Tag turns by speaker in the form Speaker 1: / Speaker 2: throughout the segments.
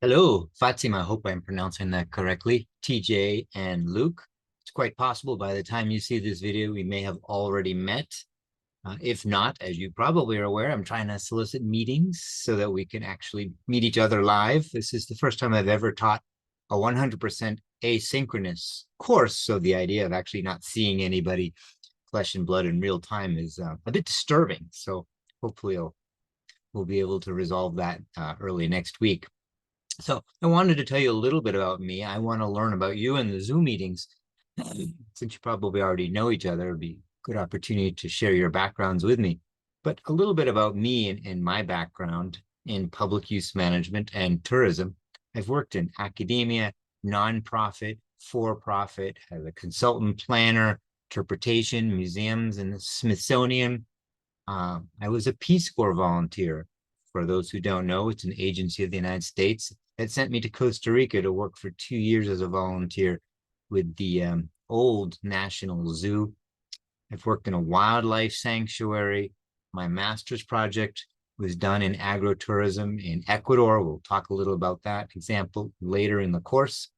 Speaker 1: Hello, Fatima. I hope I'm pronouncing that correctly. TJ and Luke. It's quite possible by the time you see this video, we may have already met. If not, as you probably are aware, I'm trying to solicit meetings so that we can actually meet each other live. This is the first time I've ever taught a 100% asynchronous course. So the idea of actually not seeing anybody flesh and blood in real time is a bit disturbing. So hopefully we'll be able to resolve that early next week. So I wanted to tell you a little bit about me. I want to learn about you in the Zoom meetings. Since you probably already know each other, it'd be a good opportunity to share your backgrounds with me. But a little bit about me and my background in public use management and tourism. I've worked in academia, nonprofit, for-profit, as a consultant planner, interpretation, museums, and the Smithsonian. I was a Peace Corps volunteer. For those who don't know, it's an agency of the United States that sent me to Costa Rica to work for 2 years as a volunteer with the old National Zoo. I've worked in a wildlife sanctuary. My master's project was done in agrotourism in Ecuador. We'll talk a little about that example later in the course.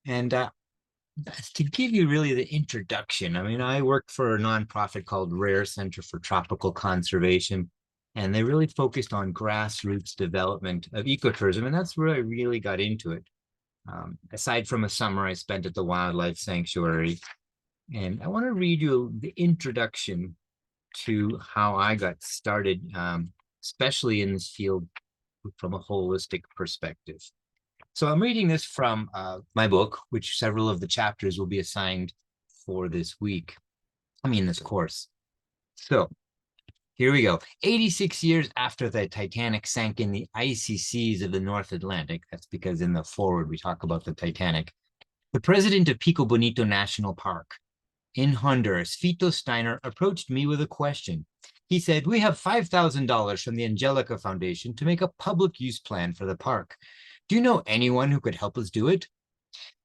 Speaker 1: And to give you really the introduction, I mean, I worked for a nonprofit called Rare Center for Tropical Conservation, and they really focused on grassroots development of ecotourism, and that's where I really got into it. Aside from a summer I spent at the wildlife sanctuary, and I want to read you the introduction to how I got started, especially in this field from a holistic perspective. So I'm reading this from my book, which several of the chapters will be assigned for this week. This course. So here we go. 86 years after the Titanic sank in the icy seas of the North Atlantic, that's because in the forward we talk about the Titanic, the president of Pico Bonito National Park in Honduras, Fito Steiner, approached me with a question. He said, "We have $5,000 from the Angelica Foundation to make a public use plan for the park. Do you know anyone who could help us do it?"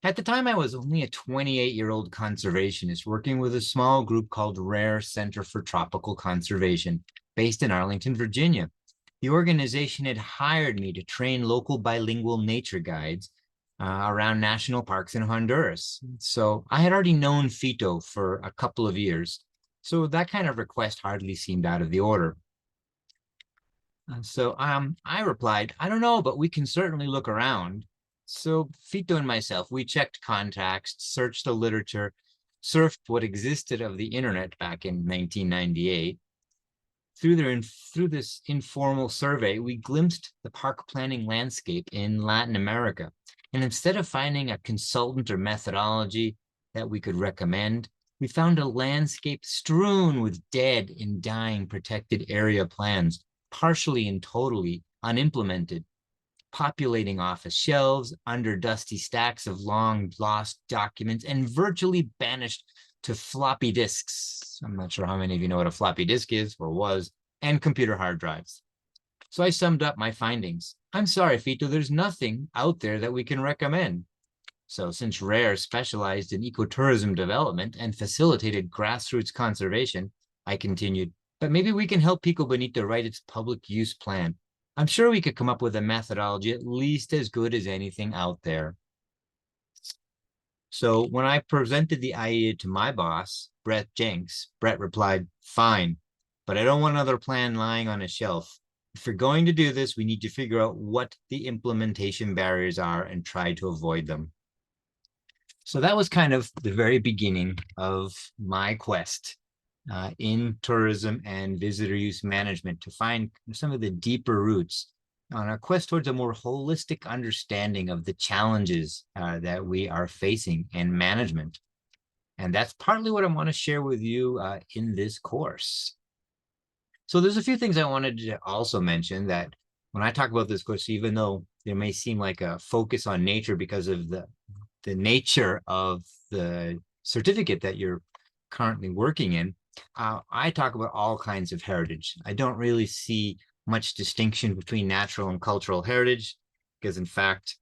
Speaker 1: At the time, I was only a 28-year-old conservationist working with a small group called Rare Center for Tropical Conservation, based in Arlington, Virginia. The organization had hired me to train local bilingual nature guides around national parks in Honduras. So I had already known Fito for a couple of years. So that kind of request hardly seemed out of the order. So I replied, "I don't know, but we can certainly look around." So Fito and myself, we checked contacts, searched the literature, surfed what existed of the internet back in 1998. Through this informal survey, we glimpsed the park planning landscape in Latin America. And instead of finding a consultant or methodology that we could recommend, we found a landscape strewn with dead and dying protected area plans, partially and totally unimplemented, populating office shelves under dusty stacks of long lost documents and virtually banished to floppy disks. I'm not sure how many of you know what a floppy disk is or was, and computer hard drives. So I summed up my findings. "I'm sorry, Fito, there's nothing out there that we can recommend." So since Rare specialized in ecotourism development and facilitated grassroots conservation, I continued, "But maybe we can help Pico Bonito write its public use plan. I'm sure we could come up with a methodology at least as good as anything out there." So when I presented the idea to my boss, Brett Jenks, Brett replied, "Fine, but I don't want another plan lying on a shelf. If we're going to do this, we need to figure out what the implementation barriers are and try to avoid them." So that was kind of the very beginning of my quest in tourism and visitor use management to find some of the deeper roots on a quest towards a more holistic understanding of the challenges that we are facing in management. And that's partly what I want to share with you in this course. So there's a few things I wanted to also mention that when I talk about this course, even though there may seem like a focus on nature because of the nature of the certificate that you're currently working in, I talk about all kinds of heritage. I don't really see much distinction between natural and cultural heritage because, in fact,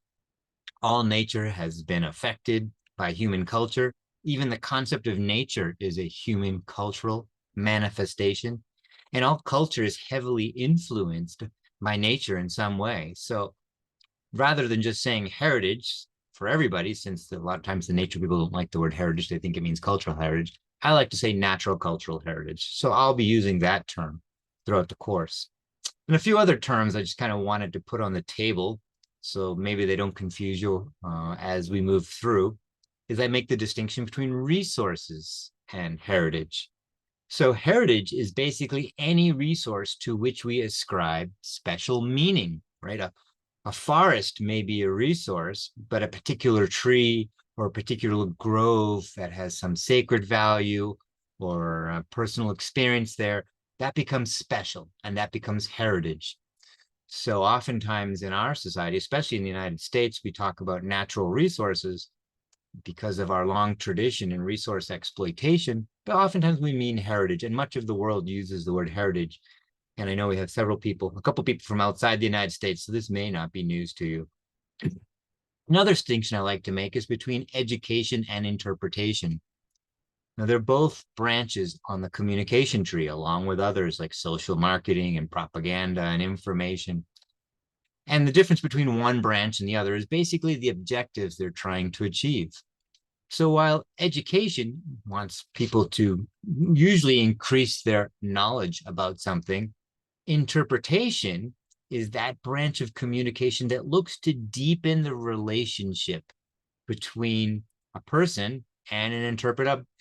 Speaker 1: all nature has been affected by human culture. Even the concept of nature is a human cultural manifestation, and all culture is heavily influenced by nature in some way. So rather than just saying heritage for everybody, since a lot of times the nature people don't like the word heritage, they think it means cultural heritage. I like to say natural cultural heritage. So I'll be using that term throughout the course. And a few other terms I just kind of wanted to put on the table, so maybe they don't confuse you as we move through, is I make the distinction between resources and heritage. So heritage is basically any resource to which we ascribe special meaning, right? A forest may be a resource, but a particular tree or a particular grove that has some sacred value or a personal experience there, that becomes special and that becomes heritage. So oftentimes in our society, especially in the United States, we talk about natural resources because of our long tradition in resource exploitation, but oftentimes we mean heritage, and much of the world uses the word heritage. And I know we have a couple people from outside the United States, so this may not be news to you. Another distinction I like to make is between education and interpretation. Now, they're both branches on the communication tree, along with others like social marketing and propaganda and information. And the difference between one branch and the other is basically the objectives they're trying to achieve. So while education wants people to usually increase their knowledge about something, interpretation is that branch of communication that looks to deepen the relationship between a person and an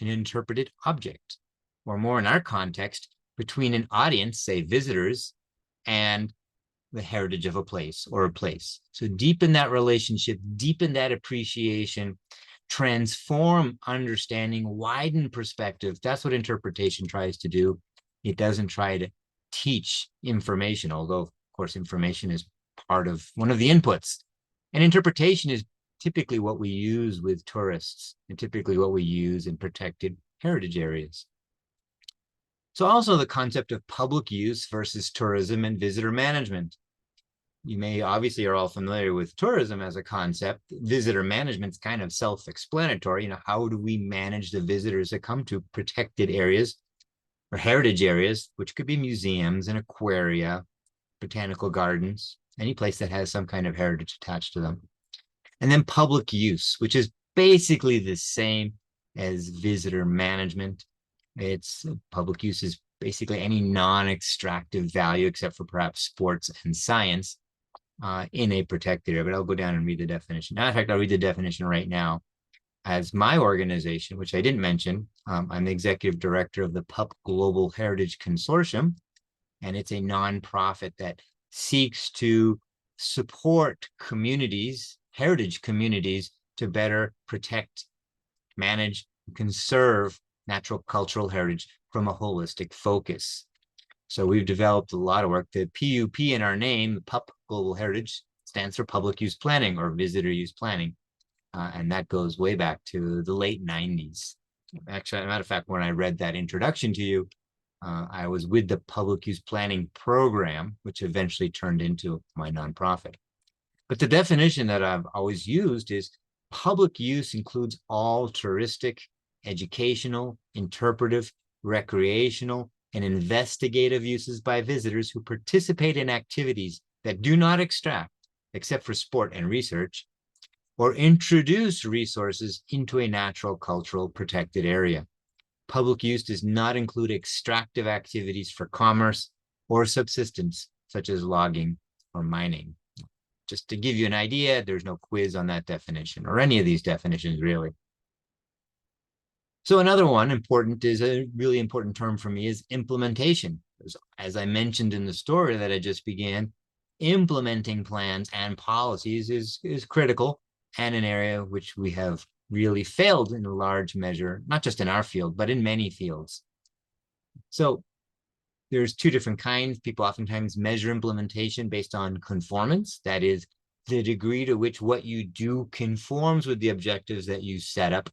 Speaker 1: interpreted object, or more in our context, between an audience, say visitors, and the heritage of a place or a place. So deepen that relationship, deepen that appreciation, transform understanding, widen perspective. That's what interpretation tries to do. It doesn't try to teach information, although, of course, information is part of one of the inputs. And interpretation is typically what we use with tourists and typically what we use in protected heritage areas. So also the concept of public use versus tourism and visitor management. You may obviously are all familiar with tourism as a concept. Visitor management's kind of self-explanatory. You know, how do we manage the visitors that come to protected areas or heritage areas, which could be museums and aquaria, botanical gardens, any place that has some kind of heritage attached to them. And then public use, which is basically the same as visitor management. It's public use is basically any non-extractive value except for perhaps sports and science in a protected area. But I'll go down and read the definition. In fact, I'll read the definition right now. As my organization, which I didn't mention, I'm the executive director of the PUP Global Heritage Consortium, and it's a nonprofit that seeks to support communities, heritage communities, to better protect, manage, conserve natural cultural heritage from a holistic focus. So we've developed a lot of work. The PUP in our name, the PUP Global Heritage, stands for Public Use Planning or Visitor Use Planning. And that goes way back to the late 90s. Actually, as a matter of fact, when I read that introduction to you, I was with the Public Use Planning program, which eventually turned into my nonprofit. But the definition that I've always used is public use includes all touristic, educational, interpretive, recreational, and investigative uses by visitors who participate in activities that do not extract, except for sport and research, or introduce resources into a natural cultural protected area. Public use does not include extractive activities for commerce or subsistence, such as logging or mining. Just to give you an idea, there's no quiz on that definition or any of these definitions, really. So another one important is a really important term for me is implementation. As I mentioned in the story that I just began, implementing plans and policies is critical and an area which we have really failed in a large measure, not just in our field, but in many fields. So there's two different kinds. People oftentimes measure implementation based on conformance. That is the degree to which what you do conforms with the objectives that you set up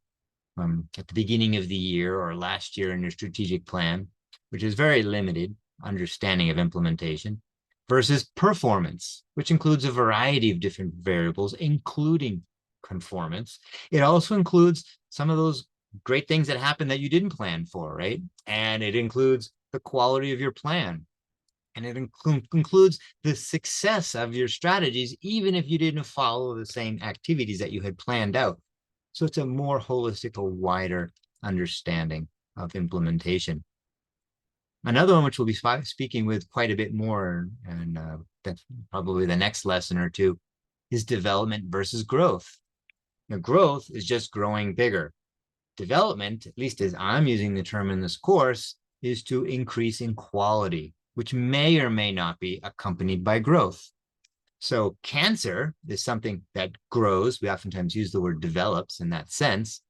Speaker 1: at the beginning of the year or last year in your strategic plan, which is very limited understanding of implementation, versus performance, which includes a variety of different variables, including conformance. It also includes some of those great things that happen that you didn't plan for, right? And it includes the quality of your plan. And it includes the success of your strategies, even if you didn't follow the same activities that you had planned out. So it's a more holistic, a wider understanding of implementation. Another one, which we'll be speaking with quite a bit more, and that's probably the next lesson or two, is development versus growth. Now, growth is just growing bigger. Development, at least as I'm using the term in this course, is to increase in quality, which may or may not be accompanied by growth. So cancer is something that grows. We oftentimes use the word develops in that sense,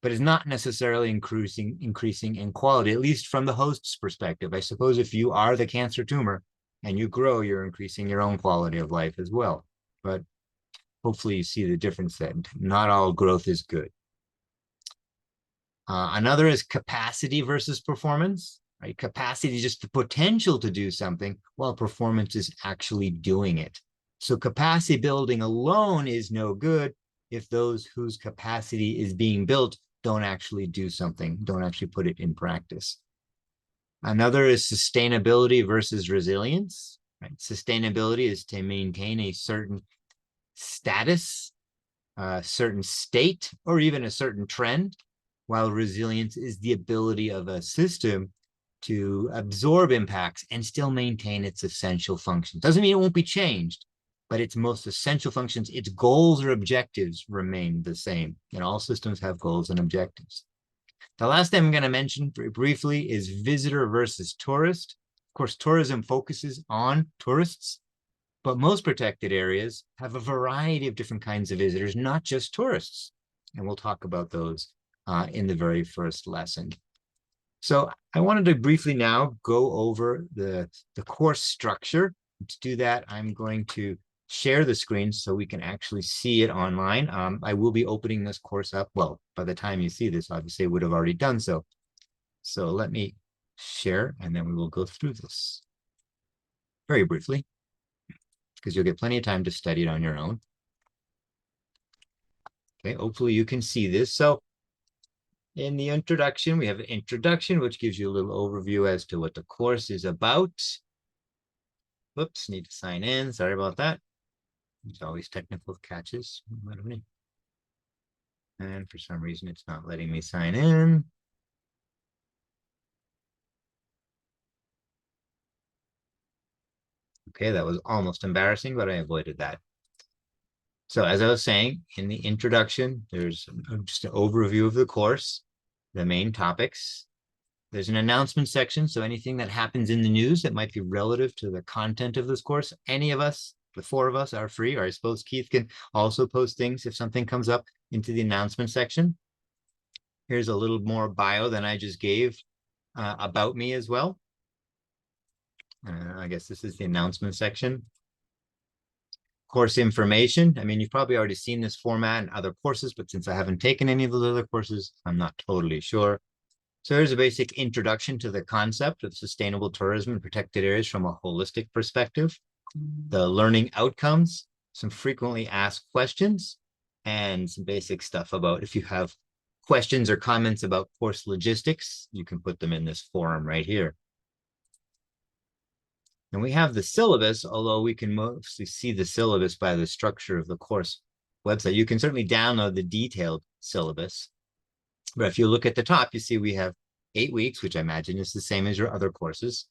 Speaker 1: but is not necessarily increasing in quality, at least from the host's perspective. I suppose if you are the cancer tumor and you grow, you're increasing your own quality of life as well. But hopefully you see the difference that not all growth is good. Another is capacity versus performance, right? Capacity is just the potential to do something, while performance is actually doing it. So capacity building alone is no good if those whose capacity is being built don't actually do something, don't actually put it in practice. Another is sustainability versus resilience, right? Sustainability is to maintain a certain status, a certain state, or even a certain trend, while resilience is the ability of a system to absorb impacts and still maintain its essential functions. Doesn't mean it won't be changed, but its most essential functions, its goals or objectives remain the same. And all systems have goals and objectives. The last thing I'm going to mention very briefly is visitor versus tourist. Of course, tourism focuses on tourists, but most protected areas have a variety of different kinds of visitors, not just tourists. And we'll talk about those in the very first lesson. So I wanted to briefly now go over the course structure. To do that, I'm going to share the screen so we can actually see it online. I will be opening this course up. Well, by the time you see this, obviously, I would have already done so. So let me share, and then we will go through this very briefly, because you'll get plenty of time to study it on your own. Okay, hopefully you can see this. So in the introduction, we have an introduction, which gives you a little overview as to what the course is about. Whoops, need to sign in. Sorry about that. There's always technical catches. And for some reason, it's not letting me sign in. Okay, that was almost embarrassing, but I avoided that. So as I was saying, in the introduction, there's just an overview of the course, the main topics. There's an announcement section, so anything that happens in the news that might be relative to the content of this course, any of us, the four of us, are free, or I suppose Keith can also post things if something comes up into the announcement section. Here's a little more bio than I just gave about me as well. I guess this is the announcement section. Course information. I mean, you've probably already seen this format in other courses, but since I haven't taken any of those other courses, I'm not totally sure. So here's a basic introduction to the concept of sustainable tourism in protected areas from a holistic perspective. The learning outcomes, some frequently asked questions, and some basic stuff about if you have questions or comments about course logistics, you can put them in this forum right here. And we have the syllabus, although we can mostly see the syllabus by the structure of the course website. You can certainly download the detailed syllabus. But if you look at the top, you see we have 8 weeks, which I imagine is the same as your other courses.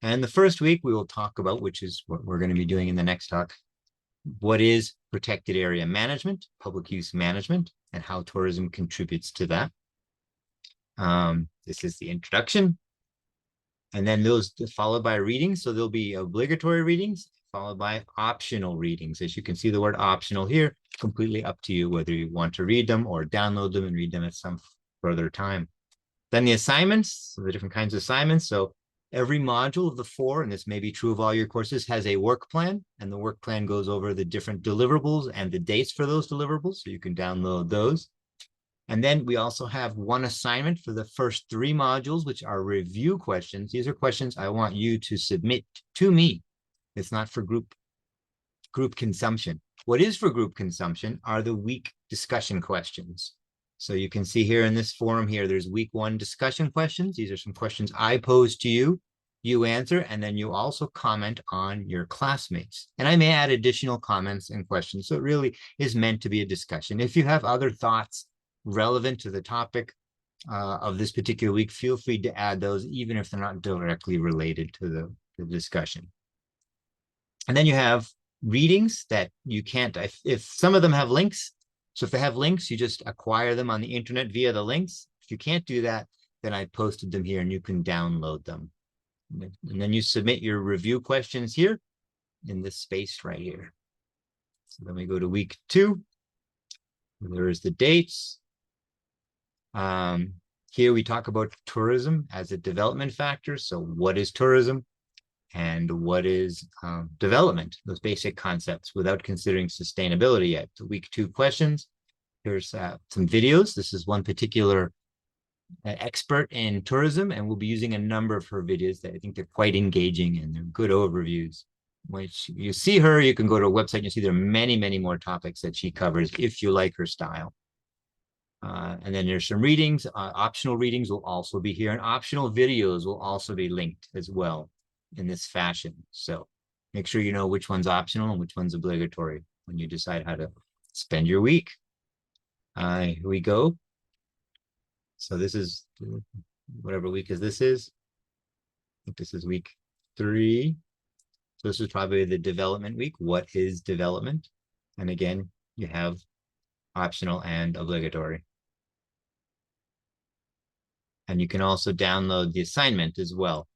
Speaker 1: And the first week we will talk about, which is what we're going to be doing in the next talk, what is protected area management, public use management, and how tourism contributes to that. This is the introduction. And then those followed by readings. So there'll be obligatory readings followed by optional readings. As you can see the word optional here, completely up to you whether you want to read them or download them and read them at some further time. Then the assignments, so the different kinds of assignments. So every module of the 4, and this may be true of all your courses, has a work plan, and the work plan goes over the different deliverables and the dates for those deliverables, so you can download those. And then we also have one assignment for the first 3 modules, which are review questions. These are questions I want you to submit to me. It's not for group consumption. What is for group consumption are the week discussion questions. So you can see here in this forum here, there's week 1 discussion questions. These are some questions I pose to you. you answer, and then you also comment on your classmates. And I may add additional comments and questions. So it really is meant to be a discussion. If you have other thoughts relevant to the topic of this particular week, feel free to add those, even if they're not directly related to the discussion. And then you have readings that you can't, if some of them have links. So if they have links, you just acquire them on the internet via the links. If you can't do that, then I posted them here and you can download them. And then you submit your review questions here in this space right here. So then we go to week 2. There's the dates. Here we talk about tourism as a development factor. So what is tourism and what is development? Those basic concepts without considering sustainability yet. So week 2 questions. Here's some videos. This is one particular expert in tourism, and we'll be using a number of her videos that I think they're quite engaging and they're good overviews. Which you see her, you can go to a website and you see there are many, many more topics that she covers if you like her style. And then there's some readings. Optional readings will also be here, and optional videos will also be linked as well in this fashion. So make sure you know which one's optional and which one's obligatory when you decide how to spend your week. Here we go. So this is whatever week this is. I think this is week 3. So this is probably the development week. What is development? And again, you have optional and obligatory. And you can also download the assignment as well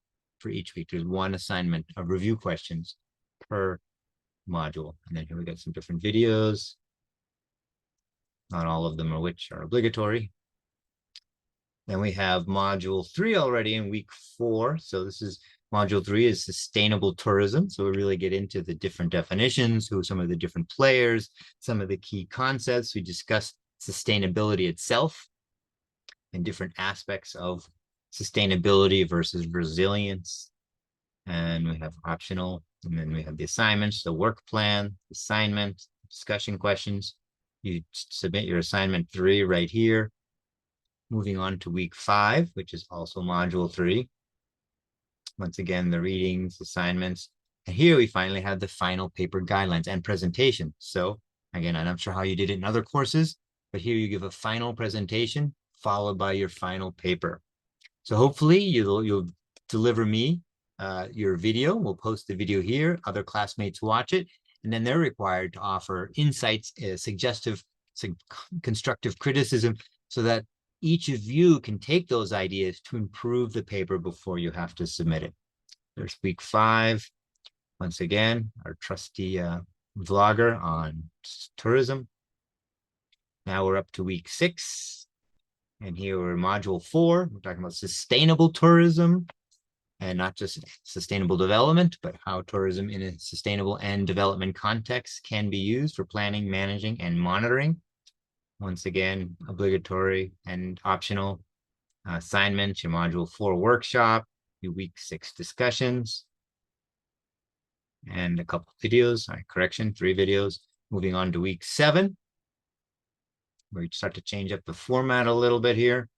Speaker 1: for each week. There's one assignment of review questions per module. And then here we got some different videos. Not all of them are which are obligatory. Then we have module 3 already in week 4. So this is module 3 is sustainable tourism. So we really get into the different definitions, who some of the different players, some of the key concepts. We discuss sustainability itself and different aspects of sustainability versus resilience. And we have optional, and then we have the assignments, the work plan, assignment, discussion questions. You submit your assignment 3 right here. Moving on to week 5, which is also module 3. Once again, the readings, assignments. And here we finally have the final paper guidelines and presentation. So again, I'm not sure how you did it in other courses, but here you give a final presentation followed by your final paper. So hopefully you'll deliver me your video. We'll post the video here. Other classmates watch it, and then they're required to offer insights, suggestive, constructive criticism, so that each of you can take those ideas to improve the paper before you have to submit it. There's week 5. Once again, our trusty vlogger on tourism. Now we're up to week 6. And here we're module 4. We're talking about sustainable tourism, and not just sustainable development, but how tourism in a sustainable and development context can be used for planning, managing, and monitoring. Once again, obligatory and optional assignments, your module 4 workshop, your week 6 discussions, and a couple of videos. All right, correction, 3 videos. Moving on to week 7, where you start to change up the format a little bit here.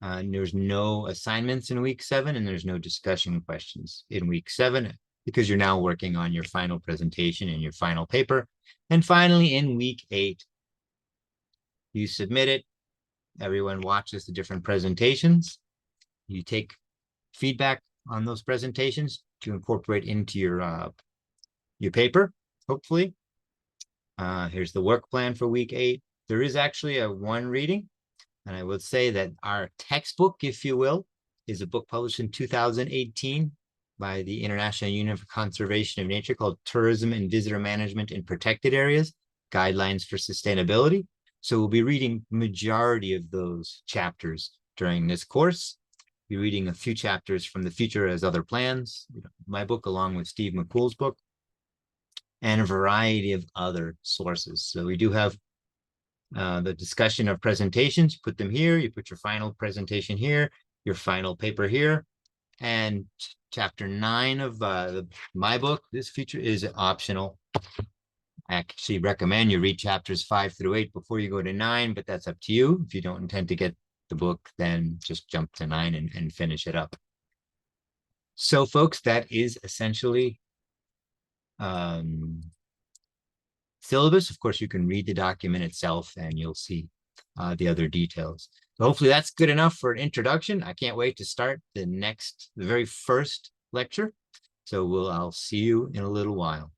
Speaker 1: And there's no assignments in week 7, and there's no discussion questions in week 7, because you're now working on your final presentation and your final paper. And finally, in week 8, you submit it. Everyone watches the different presentations. You take feedback on those presentations to incorporate into your paper, hopefully. Here's the work plan for week 8. There is actually a 1 reading. And I would say that our textbook, if you will, is a book published in 2018 by the International Union for Conservation of Nature called Tourism and Visitor Management in Protected Areas, Guidelines for Sustainability. So we'll be reading majority of those chapters during this course. We'll be reading a few chapters from The Future as Other Plans, my book, along with Steve McCool's book, and a variety of other sources. So we do have the discussion of presentations. You put them here, you put your final presentation here, your final paper here, and chapter 9 of my book, This Future, is optional. I actually recommend you read chapters 5 through 8 before you go to 9, but that's up to you. If you don't intend to get the book, then just jump to 9 and finish it up. So folks, that is essentially syllabus. Of course, you can read the document itself and you'll see the other details. So hopefully that's good enough for an introduction. I can't wait to start the very first lecture. So I'll see you in a little while.